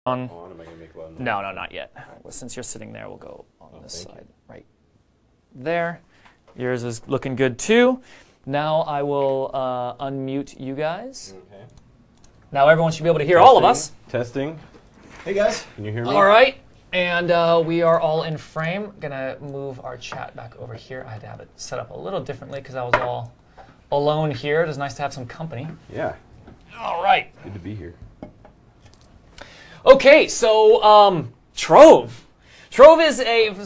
on. Am I gonna make loud noise? No, not yet. Well, since you're sitting there, we'll go on this side right there. Yours is looking good too. Now I will unmute you guys. Okay. Now everyone should be able to hear all of us. Testing. Hey guys. Can you hear me? All right. And we are all in frame. Gonna move our chat back over here. I had to have it set up a little differently because I was all alone here. It is nice to have some company. Yeah. All right. Good to be here. Okay, so Trove. Trove is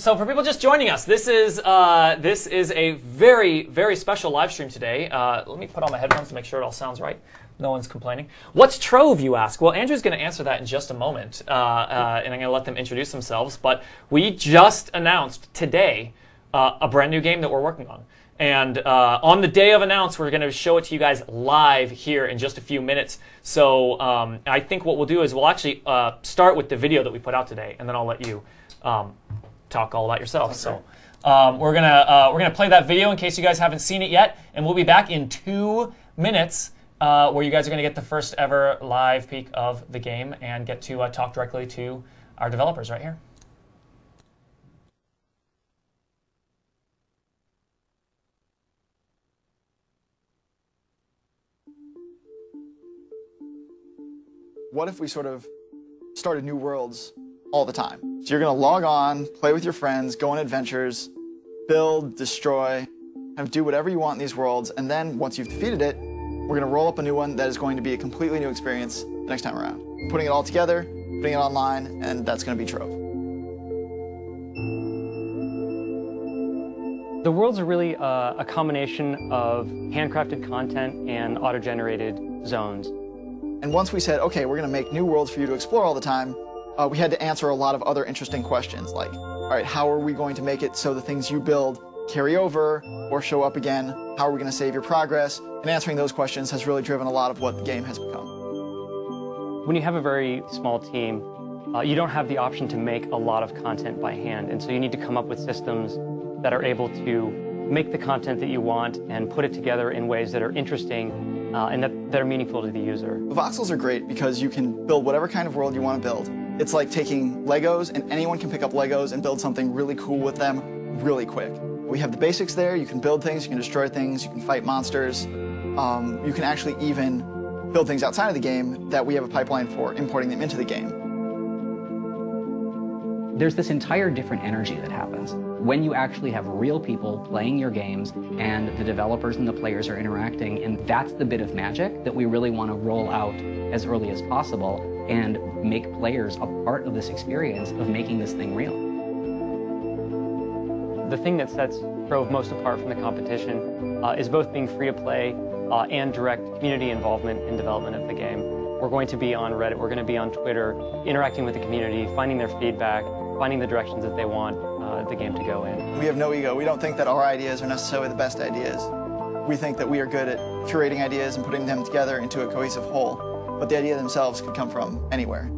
so for people just joining us, this is a very special live stream today. Let me put on my headphones to make sure it all sounds right. No one's complaining. What's Trove, you ask? Well, Andrew's going to answer that in just a moment, and I'm going to let them introduce themselves. But we just announced today a brand new game that we're working on. And on the day of announce, we're going to show it to you guys live here in just a few minutes. So I think what we'll do is we'll actually start with the video that we put out today, and then I'll let you talk all about yourself. Okay. So we're gonna play that video in case you guys haven't seen it yet, and we'll be back in 2 minutes where you guys are going to get the first ever live peek of the game and get to talk directly to our developers right here. What if we sort of started new worlds all the time? So you're going to log on, play with your friends, go on adventures, build, destroy, kind of do whatever you want in these worlds, and then once you've defeated it, we're going to roll up a new one that is going to be a completely new experience the next time around. Putting it all together, putting it online, and that's going to be Trove. The worlds are really a combination of handcrafted content and auto-generated zones. And once we said, okay, we're going to make new worlds for you to explore all the time, we had to answer a lot of other interesting questions like, all right, how are we going to make it so the things you build carry over or show up again? How are we going to save your progress? And answering those questions has really driven a lot of what the game has become. When you have a very small team, you don't have the option to make a lot of content by hand, and so you need to come up with systems that are able to make the content that you want and put it together in ways that are interesting and that are meaningful to the user. Voxels are great because you can build whatever kind of world you want to build. It's like taking Legos, and anyone can pick up Legos and build something really cool with them really quick. We have the basics there. You can build things, you can destroy things, you can fight monsters. You can actually even build things outside of the game that we have a pipeline for importing them into the game. There's this entire different energy that happens when you actually have real people playing your games and the developers and the players are interacting, and that's the bit of magic that we really want to roll out as early as possible and make players a part of this experience of making this thing real. The thing that sets Trove most apart from the competition is both being free to play and direct community involvement in development of the game. We're going to be on Reddit, we're going to be on Twitter, interacting with the community, finding their feedback, finding the directions that they want the game to go in. We have no ego. We don't think that our ideas are necessarily the best ideas. We think that we are good at curating ideas and putting them together into a cohesive whole, but the idea themselves could come from anywhere.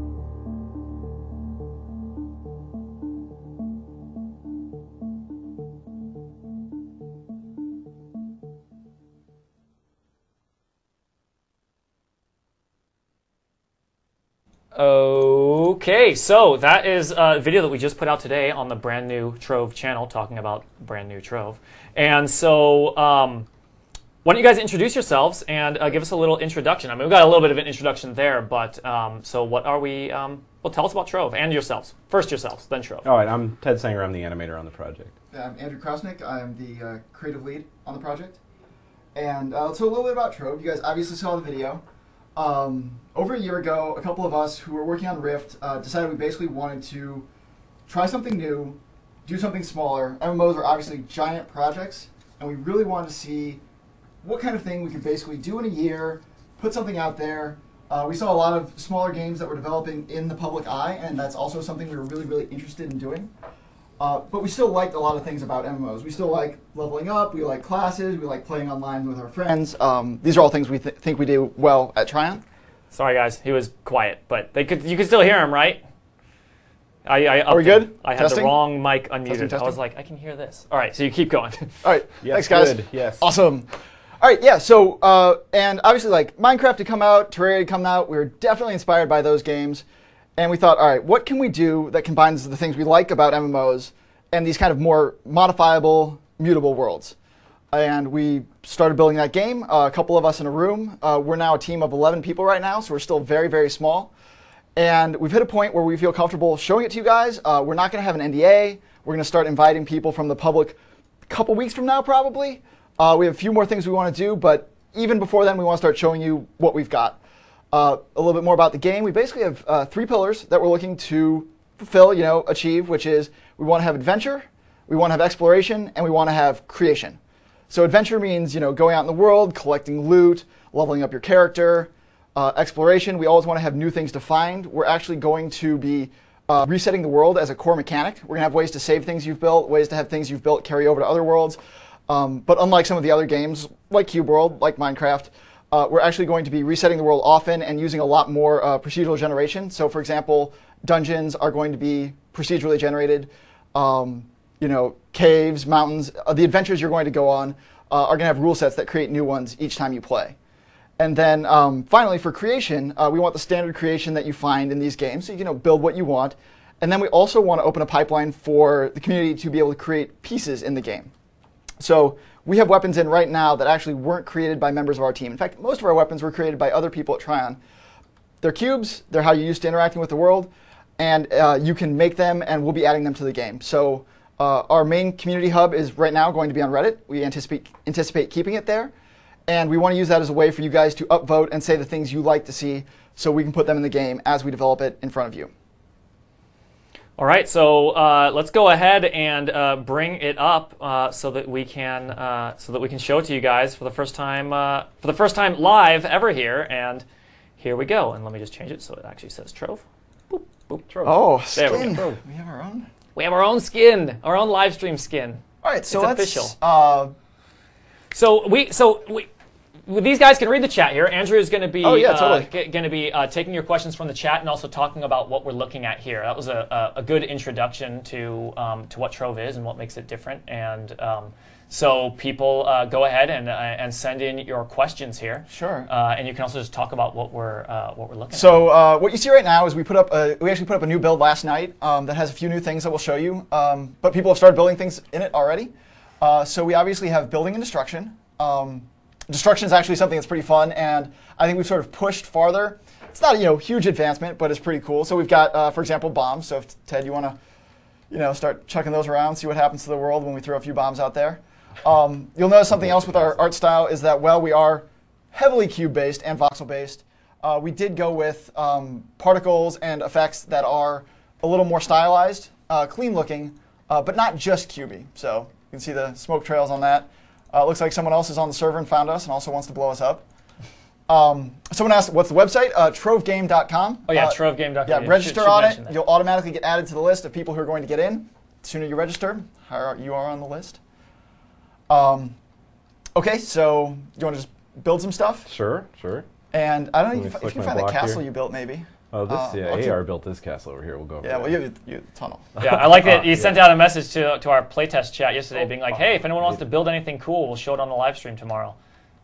Okay, so that is a video that we just put out today on the brand new Trove channel talking about brand new Trove. And so why don't you guys introduce yourselves and give us a little introduction. I mean, we've got a little bit of an introduction there, but so what are we, well, tell us about Trove and yourselves. First yourselves, then Trove. All right, I'm Ted Sanger. I'm the animator on the project. I'm Andrew Krasnick. I'm the creative lead on the project. And so a little bit about Trove. You guys obviously saw the video. Over a year ago, a couple of us who were working on Rift decided we basically wanted to try something new, do something smaller. MMOs are obviously giant projects, and we really wanted to see what kind of thing we could basically do in a year, put something out there. We saw a lot of smaller games that were developing in the public eye, and that's also something we were really interested in doing. But we still liked a lot of things about MMOs. We still like leveling up, we like classes, we like playing online with our friends. These are all things we think we do well at Trion. Sorry guys, he was quiet, but you could still hear him, right? Are we good? I had the wrong mic unmuted. I was like, I can hear this. All right, so you keep going. All right, Yes, thanks guys. good. Yes. Awesome. All right, yeah, so, and obviously like Minecraft had come out, Terraria had come out. We were definitely inspired by those games. And we thought, all right, what can we do that combines the things we like about MMOs and these kind of more modifiable, mutable worlds? And we started building that game, a couple of us in a room. We're now a team of 11 people right now, so we're still very, very small. And we've hit a point where we feel comfortable showing it to you guys. We're not going to have an NDA. We're going to start inviting people from the public a couple weeks from now, probably. We have a few more things we want to do, but even before then, we want to start showing you what we've got. A little bit more about the game. We basically have 3 pillars that we're looking to fulfill, achieve, which is we want to have adventure, we want to have exploration, and we want to have creation. So adventure means, going out in the world, collecting loot, leveling up your character. Exploration, we always want to have new things to find. We're actually going to be resetting the world as a core mechanic. We're going to have ways to save things you've built, ways to have things you've built carry over to other worlds. But unlike some of the other games, like Cube World, like Minecraft, we're actually going to be resetting the world often and using a lot more procedural generation. So for example, dungeons are going to be procedurally generated. Caves, mountains, the adventures you're going to go on are going to have rule sets that create new ones each time you play. And then finally, for creation, we want the standard creation that you find in these games, so you can build what you want. And then we also want to open a pipeline for the community to be able to create pieces in the game. So we have weapons in right now that actually weren't created by members of our team. In fact, most of our weapons were created by other people at Trion. They're cubes, they're how you're used to interacting with the world, and you can make them, and we'll be adding them to the game. So our main community hub is right now going to be on Reddit. We anticipate keeping it there. And we want to use that as a way for you guys to upvote and say the things you like to see so we can put them in the game as we develop it in front of you. All right, so let's go ahead and bring it up so that we can show it to you guys for the first time live ever here. And here we go. And let me just change it so it actually says Trove. Boop, boop, Trove. Oh, there skin. we go. We have our own. We have our own skin, our own live stream skin. All right, so it's let's official. These guys can read the chat here. Andrew is going to be taking your questions from the chat and also talking about what we're looking at here. That was a good introduction to what Trove is and what makes it different. And so people go ahead and send in your questions here. Sure. And you can also just talk about what we're looking at. So what you see right now is we actually put up a new build last night that has a few new things that we'll show you. But people have started building things in it already. So we obviously have building and destruction. Destruction is actually something that's pretty fun, and I think we've sort of pushed farther. It's not a huge advancement, but it's pretty cool. So we've got, for example, bombs. So if Ted, you want to start chucking those around, see what happens to the world when we throw a few bombs out there. You'll notice something else with our art style is that, well, we are heavily cube-based and voxel-based. We did go with particles and effects that are a little more stylized, clean-looking, but not just cubey. So you can see the smoke trails on that. Looks like someone else is on the server and found us and also wants to blow us up. Someone asked, what's the website? Trovegame.com. Oh, yeah, Trovegame.com. Yeah, register on it. You'll automatically get added to the list of people who are going to get in. The sooner you register, the higher you are on the list. OK, so you want to just build some stuff? Sure. And I don't know if you can find the castle you built, maybe. Oh, AR built this castle over here. We'll go over well, you have the tunnel. Yeah, I like that you sent out a message to our playtest chat yesterday being like, hey, if anyone wants to build anything cool, we'll show it on the live stream tomorrow.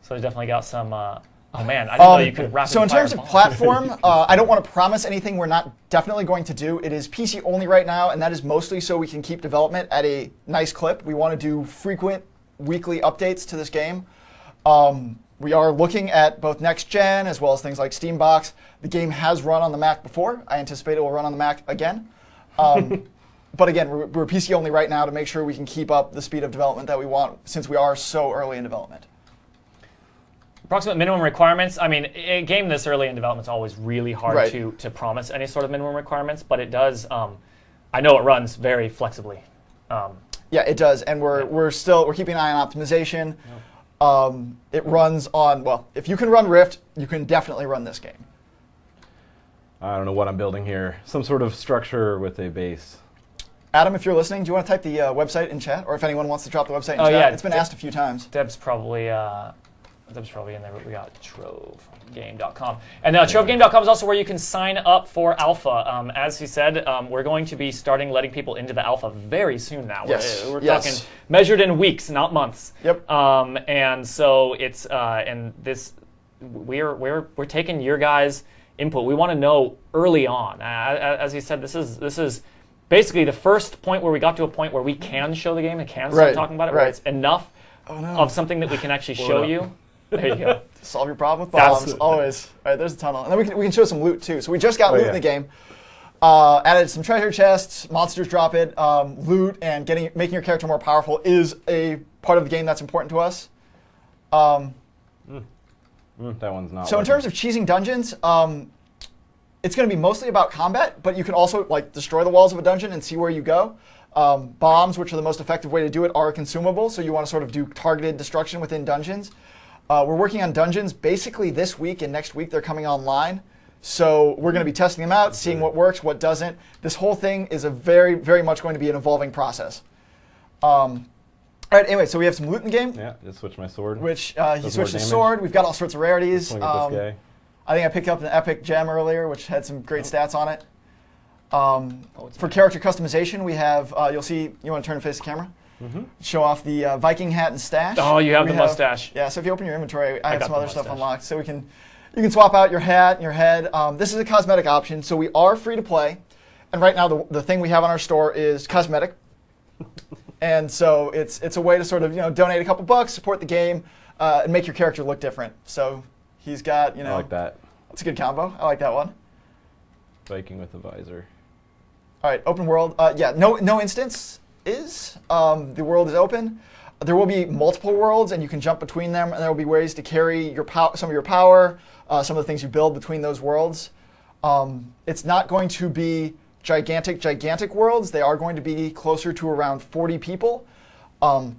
So we definitely got some, oh man, I didn't know you could rapid So in fire terms of bombs. platform, I don't want to promise anything we're not definitely going to do. It is PC only right now, and that is mostly so we can keep development at a nice clip. We want to do frequent weekly updates to this game. We are looking at both next gen as well as things like Steambox. The game has run on the Mac before. I anticipate it will run on the Mac again. But again, we're PC only right now to make sure we can keep up the speed of development that we want since we are so early in development. Approximate minimum requirements. I mean, a game this early in development is always really hard to promise any sort of minimum requirements, but it does. I know it runs very flexibly. Yeah, it does, and we're keeping an eye on optimization. It runs on, well, if you can run Rift, you can definitely run this game. I don't know what I'm building here. Some sort of structure with a base. Adam, if you're listening, do you want to type the website in chat, or if anyone wants to drop the website in chat? Yeah, it's been asked a few times. Deb's probably in there, but we got Trovegame.com. And Trovegame.com is also where you can sign up for alpha. As he said, we're going to be starting letting people into the alpha very soon now. Yes. We're talking measured in weeks, not months. Yep. And so it's we're taking your guys' input. We want to know early on. As you said, this is basically the first point where we got to a point where we can show the game and can start talking about it, where it's enough of something that we can actually show you. There you go. Solve your problem with bombs, always. All right, there's a tunnel. And then we can show some loot, too. So we just got loot in the game. Added some treasure chests, monsters drop it, loot, and making your character more powerful is a part of the game that's important to us. That one's not. So in terms of cheesing dungeons, it's going to be mostly about combat, but you can also like destroy the walls of a dungeon and see where you go. Bombs, which are the most effective way to do it, are consumable, so you want to sort of do targeted destruction within dungeons. We're working on dungeons basically this week, and next week they're coming online. So we're going to be testing them out, seeing what works, what doesn't. This whole thing is a very, very much going to be an evolving process. All right, anyway, so we have some loot in the game. Yeah, just switch my sword. Which he switched his sword. We've got all sorts of rarities. Swing at this guy. I think I picked up an epic gem earlier, which had some great stats on it. For character customization, we have, you'll see, you want to turn and face the camera? Show off the Viking hat and stash. Oh, you have the mustache. Yeah, so if you open your inventory, I have some other stuff unlocked. So you can swap out your hat and your head. This is a cosmetic option, so we are free to play. And right now, the thing we have on our store is cosmetic. And so it's a way to sort of donate a couple bucks, support the game, and make your character look different. So he's got I like that. That's a good combo. I like that one. Viking with a visor. All right, open world. Yeah, no instance is. The world is open. There will be multiple worlds, and you can jump between them, and there will be ways to carry your some of your power, some of the things you build between those worlds. It's not going to be gigantic worlds. They are going to be closer to around 40 people. And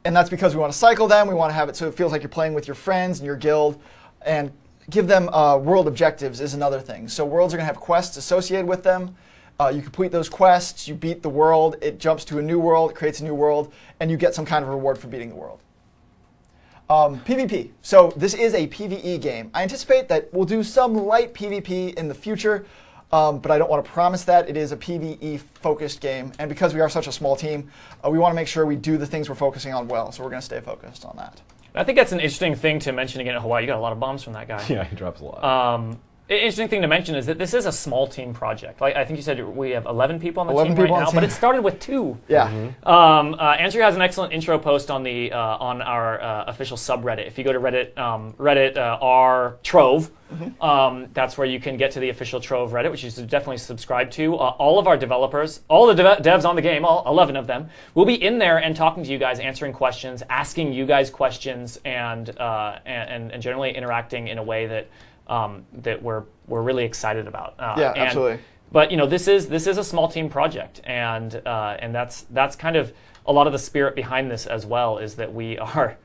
that's because we want to cycle them. We want to have it so it feels like you're playing with your friends and your guild. And give them world objectives is another thing. So worlds are going to have quests associated with them. You complete those quests, you beat the world, it jumps to a new world, it creates a new world, and you get some kind of reward for beating the world. PvP. So this is a PvE game. I anticipate that we'll do some light PvP in the future, but I don't want to promise that. It is a PvE-focused game, and because we are such a small team, we want to make sure we do the things we're focusing on well, so we're going to stay focused on that. I think that's an interesting thing to mention again. Oh, wow, you got a lot of bombs from that guy. Yeah, he drops a lot. Interesting thing to mention is that this is a small team project. Like I think you said we have 11 people on the 11 team people right now, but it started with 2. Yeah. Andrew has an excellent intro post on the on our official subreddit. If you go to Reddit, Reddit r Trove, that's where you can get to the official Trove Reddit, which you should definitely subscribe to. All of our developers, all the devs on the game, all 11 of them, will be in there and talking to you guys, answering questions, asking you guys questions, and generally interacting in a way that that we're really excited about. Yeah, absolutely. But this is a small team project, and that's kind of a lot of the spirit behind this as well. Is that we are.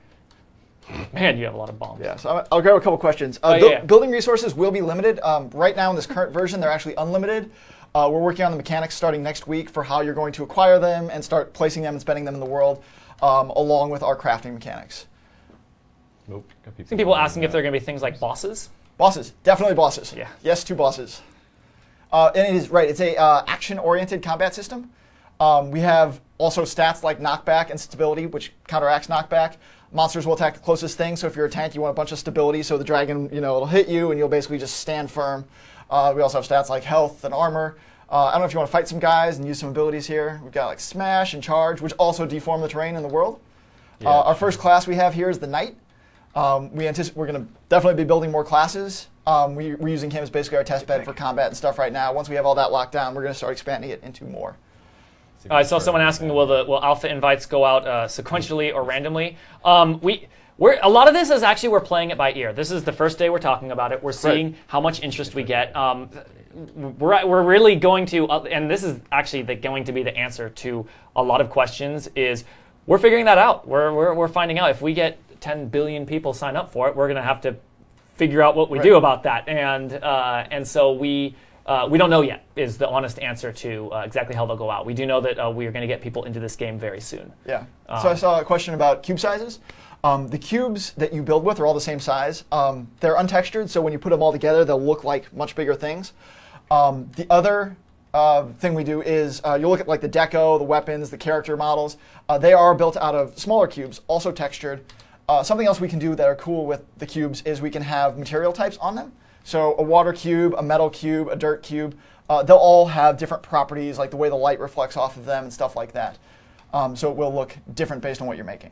Man, you have a lot of bombs. Yeah, so I'll grab a couple questions. Building resources will be limited. Right now in this current version, they're actually unlimited. We're working on the mechanics starting next week for how you're going to acquire them and start placing them and spending them in the world, along with our crafting mechanics. Nope. I think people asking if there are going to be things like bosses. Bosses, definitely bosses. Yeah. Yes, 2 bosses. And it is right. It's a action-oriented combat system. We have also stats like knockback and stability, which counteracts knockback. Monsters will attack the closest thing. So if you're a tank, you want a bunch of stability. So the dragon, it'll hit you, and you'll basically just stand firm. We also have stats like health and armor. I don't know if you want to fight some guys and use some abilities here. We've got like smash and charge, which also deform the terrain in the world. Yeah, our first class we have here is the knight. We're going to definitely be building more classes. We're using him as basically our test bed for combat and stuff right now. Once we have all that locked down, we're going to start expanding it into more. I saw someone asking, will alpha invites go out sequentially or randomly? A lot of this is actually we're playing it by ear. This is the first day we're talking about it. We're seeing how much interest we get. We're really going to, and this is actually going to be the answer to a lot of questions. Is we're figuring that out. We're finding out if we get 10 billion people sign up for it, we're going to have to figure out what we do about that. And so we don't know yet is the honest answer to exactly how they'll go out. We do know that we are going to get people into this game very soon. Yeah. So I saw a question about cube sizes. The cubes that you build with are all the same size. They're untextured, so when you put them all together, they'll look like much bigger things. The other thing we do is you look at like the deco, the weapons, the character models. They are built out of smaller cubes, also textured. Something else we can do that are cool with the cubes is we can have material types on them. So a water cube, a metal cube, a dirt cube, they'll all have different properties, like the way the light reflects off of them and stuff like that. So it will look different based on what you're making.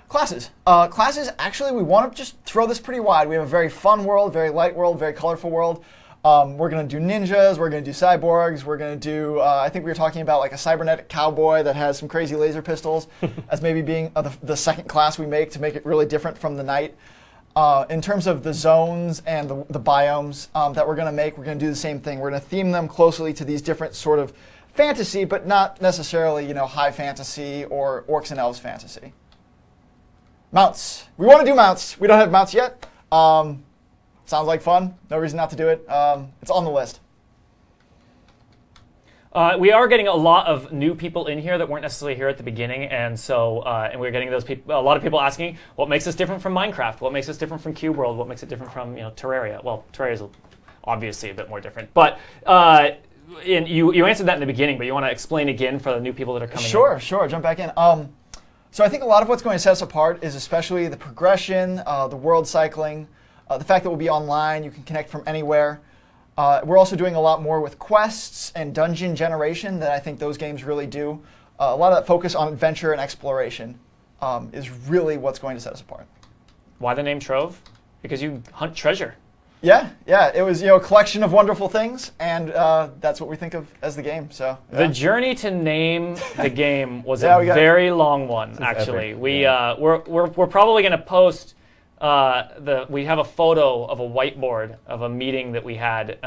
Classes. Classes, actually, we want to just throw this pretty wide. We have a very fun world, very light world, very colorful world. We're going to do ninjas, we're going to do cyborgs, we're going to do, I think we were talking about like a cybernetic cowboy that has some crazy laser pistols as maybe being the second class we make to make it really different from the knight. In terms of the zones and the biomes that we're going to make, we're going to do the same thing. We're going to theme them closely to these different sort of fantasy, but not necessarily, you know, high fantasy or orcs and elves fantasy. Mounts. We want to do mounts. We don't have mounts yet. Sounds like fun. No reason not to do it. It's on the list. We are getting a lot of new people in here that weren't necessarily here at the beginning, and so and we're getting those people. A lot of people asking, what makes us different from Minecraft? What makes us different from Cube World? What makes it different from Terraria? Well, Terraria is obviously a bit more different, but and you answered that in the beginning, but you want to explain again for the new people that are coming in? Sure. Jump back in. So I think a lot of what's going to set us apart is especially the progression, the world cycling, the fact that we'll be online, you can connect from anywhere. We're also doing a lot more with quests and dungeon generation that I think those games really do. A lot of that focus on adventure and exploration is really what's going to set us apart. Why the name Trove? Because you hunt treasure. Yeah. It was a collection of wonderful things, and that's what we think of as the game. So the journey to name the game was a very long one. Actually, we're probably going to post we have a photo of a whiteboard of a meeting that we had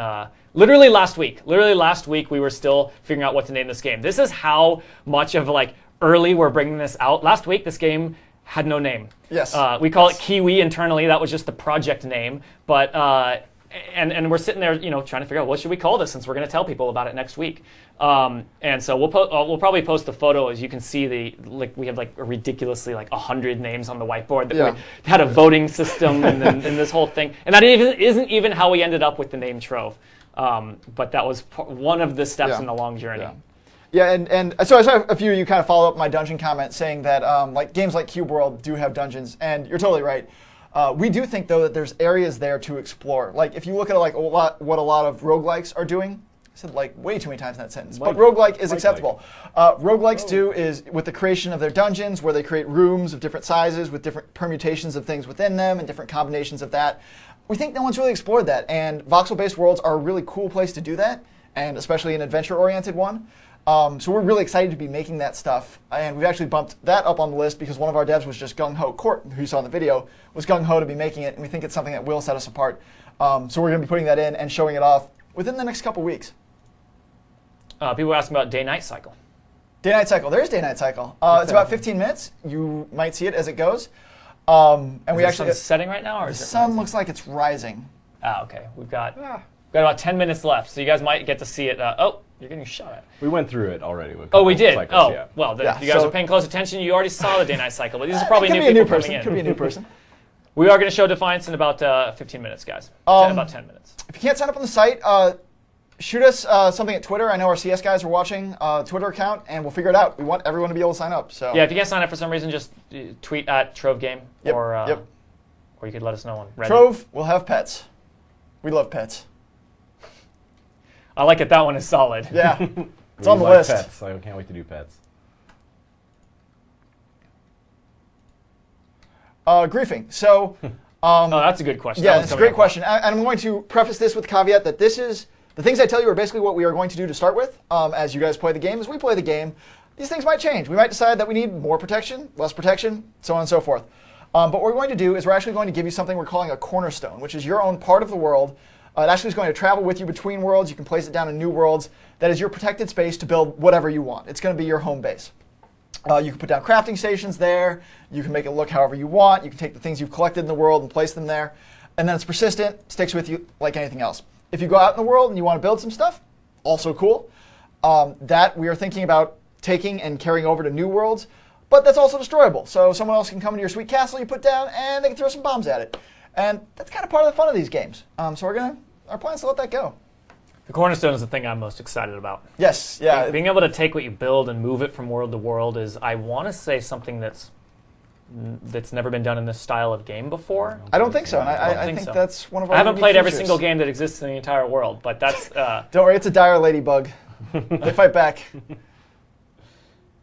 literally last week. Literally last week we were still figuring out what to name this game. This is how much of early we're bringing this out. Last week this game had no name. Yes. We call it Kiwi internally. That was just the project name. But and we're sitting there, trying to figure out what should we call this since we're going to tell people about it next week. And so we'll probably post the photo. As you can see, we have a ridiculously 100 names on the whiteboard that we had a voting system and this whole thing. And that isn't even how we ended up with the name Trove. But that was one of the steps in the long journey. Yeah, and so I saw a few of you kind of follow up my dungeon comment saying that games like Cube World do have dungeons, and you're totally right. We do think, though, that there's areas there to explore. If you look at what a lot of roguelikes are doing, I said way too many times in that sentence, but roguelike is acceptable. Roguelikes do is with the creation of their dungeons, where they create rooms of different sizes with different permutations of things within them and different combinations of that. We think no one's really explored that, and voxel-based worlds are a really cool place to do that, and especially an adventure-oriented one. So we're really excited to be making that stuff, and we've actually bumped that up on the list because one of our devs was just gung-ho. Court, who you saw in the video, was gung-ho to be making it, and we think it's something that will set us apart. So we're going to be putting that in and showing it off within the next couple weeks. People were asking about day-night cycle. Day-night cycle. There is day-night cycle. It's about 15 minutes. You might see it as it goes. And we actually setting right now, or the sun looks like it's rising. Okay. We've got about 10 minutes left, so you guys might get to see it. You're getting shot at. We went through it already. With we did? Cycles, well, if you guys are paying close attention, you already saw the day-night cycle, but these are probably new people coming in. Could be a new person. We are going to show Defiance in about 15 minutes, guys. About 10 minutes. If you can't sign up on the site, shoot us something at Twitter. I know our CS guys are watching Twitter account, and we'll figure it out. We want everyone to be able to sign up. So yeah, if you can't sign up for some reason, just tweet at Trove Game, or you could let us know on Reddit. Trove will have pets. We love pets. I like it. That one is solid. Yeah, it's on the list. Pets. I can't wait to do pets. Griefing. So. That's a good question. Yeah, it's a great question. And I'm going to preface this with the caveat that this is the things I tell you are basically what we are going to do to start with. As you guys play the game, as we play the game, these things might change. We might decide that we need more protection, less protection, so on and so forth. But what we're going to do is we're actually going to give you something we're calling a cornerstone, which is your own part of the world. It actually is going to travel with you between worlds. You can place it down in new worlds. That is your protected space to build whatever you want. It's going to be your home base. You can put down crafting stations there. You can make it look however you want. You can take the things you've collected in the world and place them there. And then it's persistent, sticks with you like anything else. If you go out in the world and you want to build some stuff, also cool. That we are thinking about taking and carrying over to new worlds. But that's also destroyable. So someone else can come into your sweet castle you put down, and they can throw some bombs at it. And that's kind of part of the fun of these games. So our plan is to let that go. The cornerstone is the thing I'm most excited about. Yes, yeah. Being able to take what you build and move it from world to world is, I want to say, something that's that's never been done in this style of game before. I don't think so, and I think think so. that's one of our I haven't unique played every features. single game that exists in the entire world, but that's Don't worry, it's a dire ladybug. They fight back.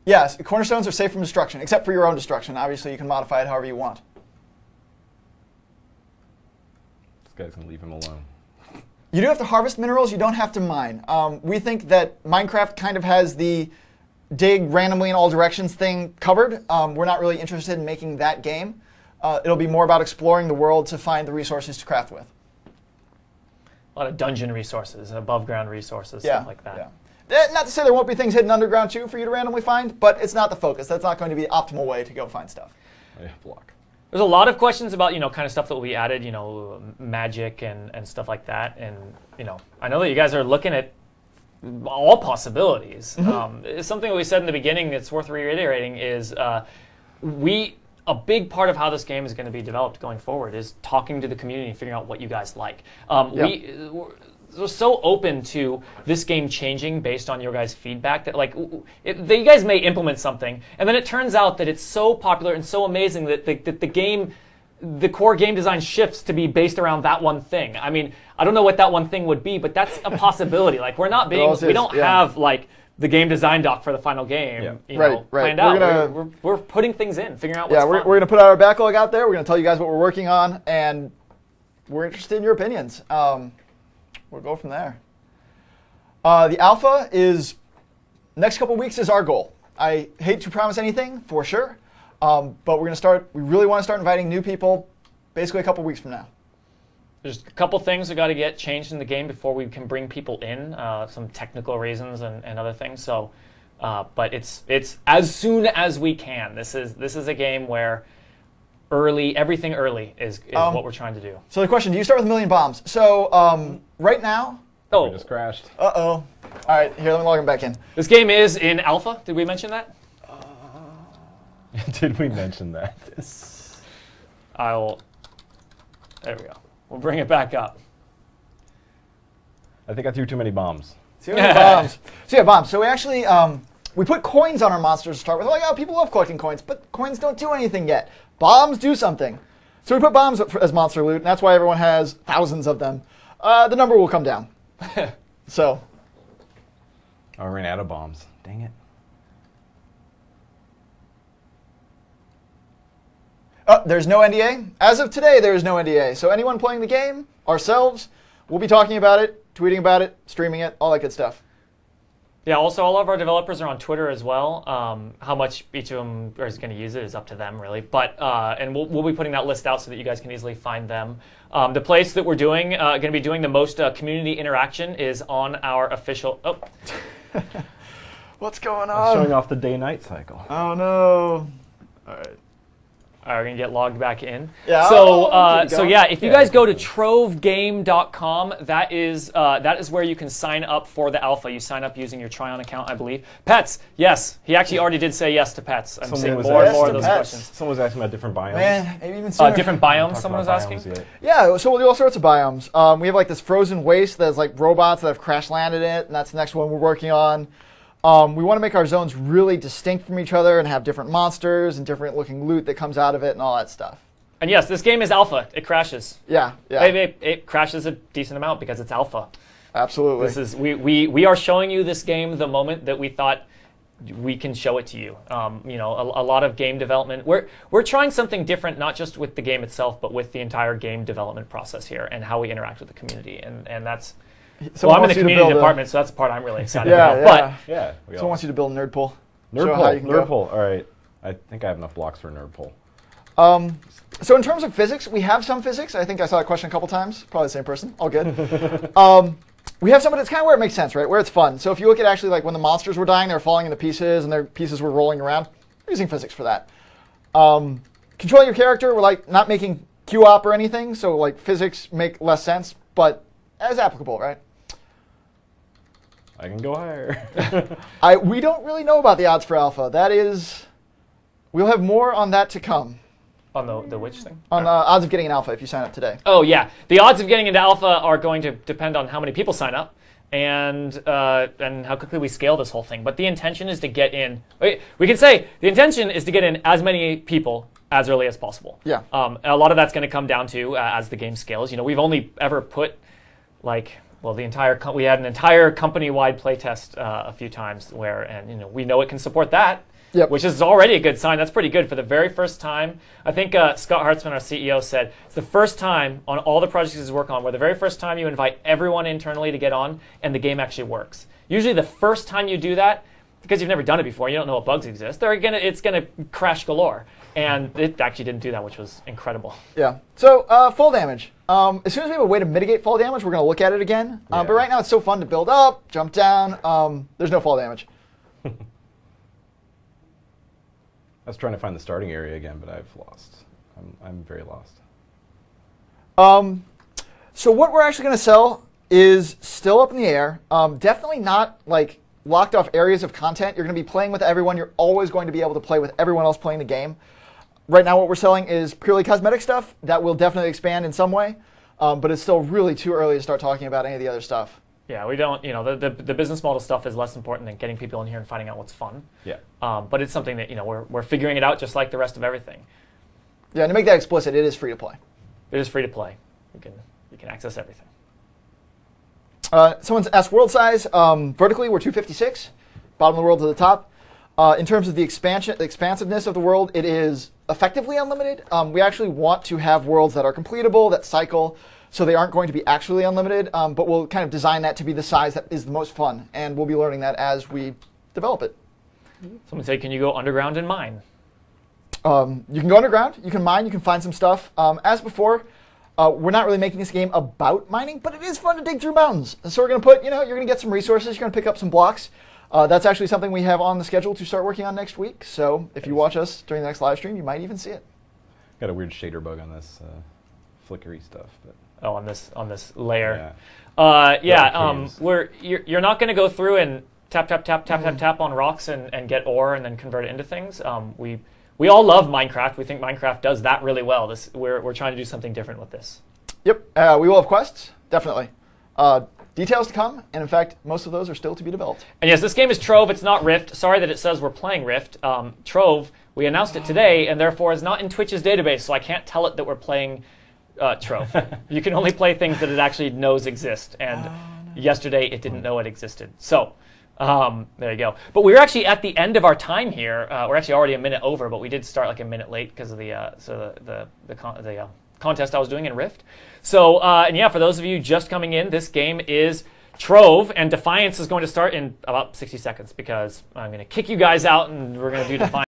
Yes, cornerstones are safe from destruction, except for your own destruction. Obviously, you can modify it however you want. This guy's gonna leave him alone. You do have to harvest minerals. You don't have to mine. We think that Minecraft kind of has the dig randomly in all directions thing covered. We're not really interested in making that game. It'll be more about exploring the world to find the resources to craft with. a lot of dungeon resources and above ground resources, Yeah, stuff like that. yeah. Not to say there won't be things hidden underground too for you to randomly find, but it's not the focus. That's not going to be the optimal way to go find stuff. Yeah, block. There's a lot of questions about, kind of stuff that will be added, magic and stuff like that. And, I know that you guys are looking at all possibilities. It's something that we said in the beginning that's worth reiterating is a big part of how this game is going to be developed going forward is talking to the community and figuring out what you guys like. We're so open to this game changing based on your guys' feedback that you guys may implement something and then it turns out that it's so popular and so amazing that the core game design shifts to be based around that one thing. I mean, I don't know what that one thing would be, but that's a possibility. We don't have the game design doc for the final game, planned out. We're putting things in, figuring out what's fun. We're going to put our backlog out there. We're going to tell you guys what we're working on, and we're interested in your opinions. We'll go from there. The alpha is next couple weeks is our goal. I hate to promise anything for sure, but we're going to start. We really want to start inviting new people, basically a couple weeks from now. There's a couple things we got to get changed in the game before we can bring people in, some technical reasons and other things. So, but it's as soon as we can. This is a game where everything early is what we're trying to do. So the question: do you start with 1,000,000 bombs? So right now. We just crashed. Uh-oh. All right, here, let me log him back in. This game is in alpha. Did we mention that? Did we mention that? There we go. We'll bring it back up. I think I threw too many bombs. Bombs. So yeah, bombs. So we actually we put coins on our monsters to start with. People love collecting coins, but coins don't do anything yet. Bombs do something. So we put bombs as monster loot, and that's why everyone has thousands of them. The number will come down. So. Oh, I ran out of bombs. Dang it. There's no NDA. As of today, there is no NDA. So anyone playing the game, ourselves, we'll be talking about it, tweeting about it, streaming it, all that good stuff. Yeah, also all of our developers are on Twitter as well. How much each of them is going to use it is up to them, really. But and we'll be putting that list out so that you guys can easily find them. The place that we're going to be doing the most community interaction is on our official... Oh. What's going on? Showing off the day-night cycle. Oh, no. All right. All right, we're going to get logged back in. Yeah. So yeah, if you guys go to trovegame.com, that is where you can sign up for the alpha. You sign up using your Trion account, I believe. Pets, yes. He actually already did say yes to pets. I'm seeing more and more of those questions. Someone was asking about different biomes. Man, maybe even sooner. Different biomes, someone was asking? Yeah, so we'll do all sorts of biomes. We have this frozen waste that's robots that have crash landed in it, and that's the next one we're working on. We want to make our zones really distinct from each other and have different monsters and different looking loot that comes out of it and all that stuff. And yes, this game is alpha. It crashes. Yeah. It crashes a decent amount because it's alpha. Absolutely. This is we are showing you this game the moment that we thought we can show it to you. A lot of game development. We're trying something different, not just with the game itself, but with the entire game development process here and how we interact with the community. And that's. I'm in the community department, so that's the part I'm really excited about. Someone wants you to build a nerd pool. Nerd pool. All right. I think I have enough blocks for a nerd pool. So in terms of physics, we have some physics. I think I saw that question a couple times. Probably the same person. All good. We have some, but it's kind of where it makes sense, right? Where it's fun. So if you look at actually when the monsters were dying, they were falling into pieces, and their pieces were rolling around. We're using physics for that. Controlling your character, we're not making Q-op or anything, so physics make less sense, but as applicable, right? I can go higher. We don't really know about the odds for alpha. We'll have more on that to come. On the which thing? On odds of getting an alpha if you sign up today. Oh yeah, the odds of getting into alpha are going to depend on how many people sign up and how quickly we scale this whole thing. But the intention is to get in. We can say the intention is to get in as many people as early as possible. Yeah. A lot of that's going to come down to as the game scales. You know, we've only ever put we had an entire company-wide playtest a few times and you know, we know it can support that. Yep. Which is already a good sign. That's pretty good for the very first time. I think Scott Hartzman, our CEO, said it's the first time on all the projects he's worked on where the very first time you invite everyone internally to get on and the game actually works. Usually the first time you do that, because you've never done it before, you don't know what bugs exist, it's gonna crash galore. And it actually didn't do that, which was incredible. Yeah. So fall damage. As soon as we have a way to mitigate fall damage, we're going to look at it again. But right now it's so fun to build up, jump down. There's no fall damage. I was trying to find the starting area again, but I've lost. I'm very lost. So what we're actually going to sell is still up in the air. Definitely not like locked off areas of content. You're going to be playing with everyone. You're always going to be able to play with everyone else playing the game. Right now what we're selling is purely cosmetic stuff. That will definitely expand in some way, but it's still really too early to start talking about any of the other stuff. Yeah, we don't, you know, the business model stuff is less important than getting people in here and finding out what's fun. Yeah. But it's something that, you know, we're figuring it out just like the rest of everything. Yeah, and to make that explicit, it is free to play. It is free to play. You can access everything. Someone's asked world size. Vertically, we're 256. Bottom of the world to the top. In terms of the expansiveness of the world, it is effectively unlimited. We actually want to have worlds that are completable, that cycle, so they aren't going to be actually unlimited, but we'll kind of design that to be the size that is the most fun, and we'll be learning that as we develop it. Someone said, can you go underground and mine? You can go underground, you can mine, you can find some stuff. As before, we're not really making this game about mining, but it is fun to dig through mountains. And so we're going to put, you know, you're going to get some resources, you're going to pick up some blocks. That's actually something we have on the schedule to start working on next week. So if you watch us during the next live stream, you might even see it. Got a weird shader bug on this flickery stuff. But. Oh, on this layer. Yeah. You're not going to go through and tap on rocks and get ore and then convert it into things. We all love Minecraft. We think Minecraft does that really well. We're trying to do something different with this. Yep. We will have quests, definitely. Details to come, and in fact, most of those are still to be developed. And yes, this game is Trove. It's not Rift. Sorry that it says we're playing Rift. Trove, we announced it today, and therefore is not in Twitch's database, so I can't tell it that we're playing Trove. You can only play things that it actually knows exist, and yesterday it didn't know it existed. So there you go. But we're actually at the end of our time here. We're actually already a minute over, but we did start like a minute late because of the contest I was doing in Rift. So, and yeah, for those of you just coming in, this game is Trove, and Defiance is going to start in about 60 seconds because I'm going to kick you guys out and we're going to do Defiance.